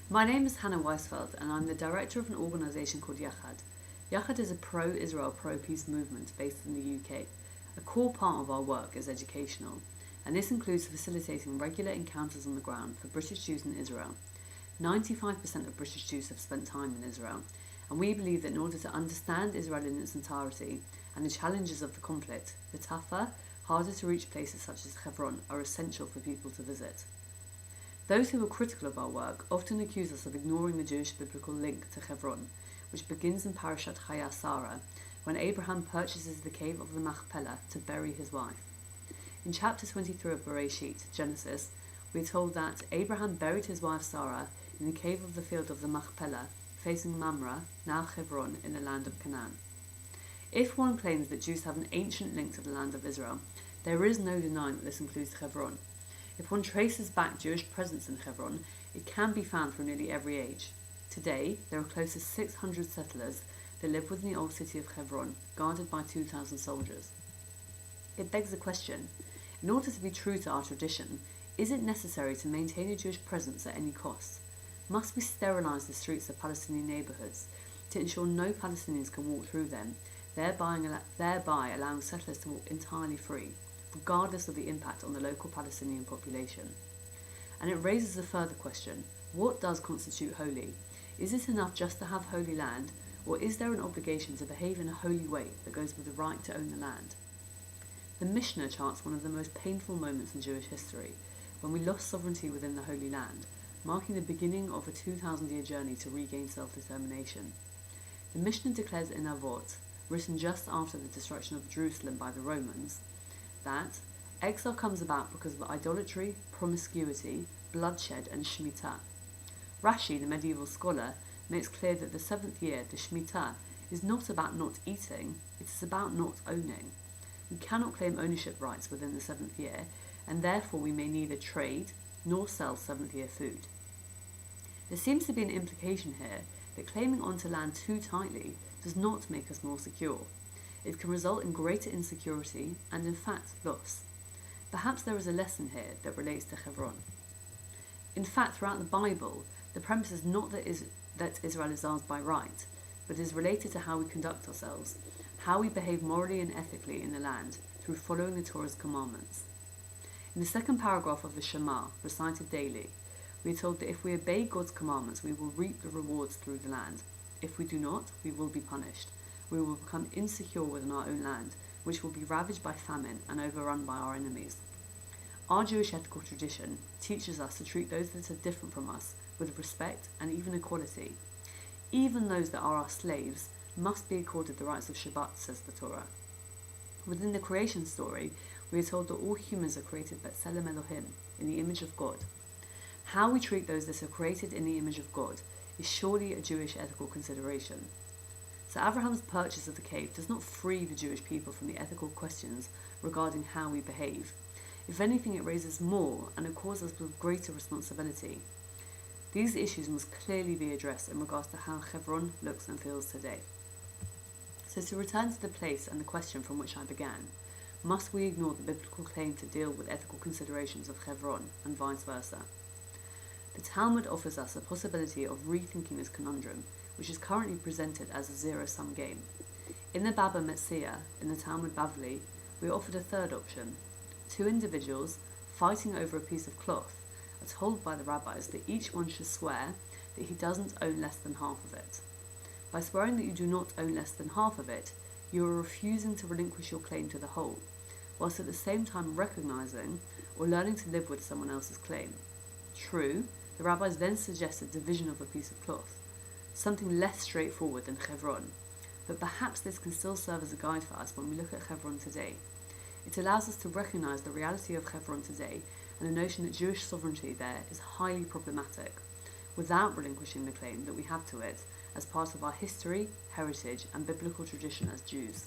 My name is Hannah Weisfeld, and I'm the director of an organisation called Yachad. Yachad is a pro-Israel, pro-peace movement based in the UK. A core part of our work is educational, and this includes facilitating regular encounters on the ground for British Jews in Israel. 95% of British Jews have spent time in Israel, and we believe that in order to understand Israel in its entirety and the challenges of the conflict, the tougher, harder to reach places such as Hebron are essential for people to visit. Those who are critical of our work often accuse us of ignoring the Jewish biblical link to Hebron, which begins in Parashat Chaya Sarah, when Abraham purchases the cave of the Machpelah to bury his wife. In chapter 23 of Bereshit, Genesis, we are told that Abraham buried his wife Sarah in the cave of the field of the Machpelah, facing Mamre, now Hebron, in the land of Canaan. If one claims that Jews have an ancient link to the land of Israel, there is no denying that this includes Hebron. If one traces back Jewish presence in Hebron, it can be found from nearly every age. Today, there are close to 600 settlers that live within the old city of Hebron, guarded by 2,000 soldiers. It begs the question, in order to be true to our tradition, is it necessary to maintain a Jewish presence at any cost? Must we sterilise the streets of Palestinian neighbourhoods to ensure no Palestinians can walk through them, thereby allowing settlers to walk entirely free, regardless of the impact on the local Palestinian population? And it raises a further question, what does constitute holy? Is it enough just to have holy land, or is there an obligation to behave in a holy way that goes with the right to own the land? The Mishnah charts one of the most painful moments in Jewish history, when we lost sovereignty within the Holy Land, marking the beginning of a 2,000-year journey to regain self-determination. The Mishnah declares in Avot, written just after the destruction of Jerusalem by the Romans, that exile comes about because of idolatry, promiscuity, bloodshed, and Shemitah. Rashi, the medieval scholar, makes clear that the seventh year, the Shemitah, is not about not eating, it is about not owning. We cannot claim ownership rights within the seventh year, and therefore we may neither trade nor sell seventh year food. There seems to be an implication here that claiming onto land too tightly does not make us more secure. It can result in greater insecurity and, in fact, loss. Perhaps there is a lesson here that relates to Hebron. In fact, throughout the Bible, the premise is not that Israel is ours by right, but is related to how we conduct ourselves, how we behave morally and ethically in the land through following the Torah's commandments. In the second paragraph of the Shema, recited daily, we are told that if we obey God's commandments, we will reap the rewards through the land. If we do not, we will be punished. We will become insecure within our own land, which will be ravaged by famine and overrun by our enemies. Our Jewish ethical tradition teaches us to treat those that are different from us with respect and even equality. Even those that are our slaves must be accorded the rights of Shabbat, says the Torah. Within the creation story, we are told that all humans are created B'Tselem Elohim, in the image of God. How we treat those that are created in the image of God is surely a Jewish ethical consideration. So Abraham's purchase of the cave does not free the Jewish people from the ethical questions regarding how we behave. If anything, it raises more and it causes us with greater responsibility. These issues must clearly be addressed in regards to how Hebron looks and feels today. So to return to the place and the question from which I began, must we ignore the biblical claim to deal with ethical considerations of Hebron and vice versa? The Talmud offers us a possibility of rethinking this conundrum, which is currently presented as a zero-sum game. In the Baba Metzia, in the Talmud Bavli, we are offered a third option. Two individuals, fighting over a piece of cloth, are told by the rabbis that each one should swear that he doesn't own less than half of it. By swearing that you do not own less than half of it, you are refusing to relinquish your claim to the whole, whilst at the same time recognizing or learning to live with someone else's claim. True, the rabbis then suggested division of a piece of cloth, something less straightforward than Hebron, but perhaps this can still serve as a guide for us when we look at Hebron today. It allows us to recognize the reality of Hebron today and the notion that Jewish sovereignty there is highly problematic, without relinquishing the claim that we have to it as part of our history, heritage, and biblical tradition as Jews.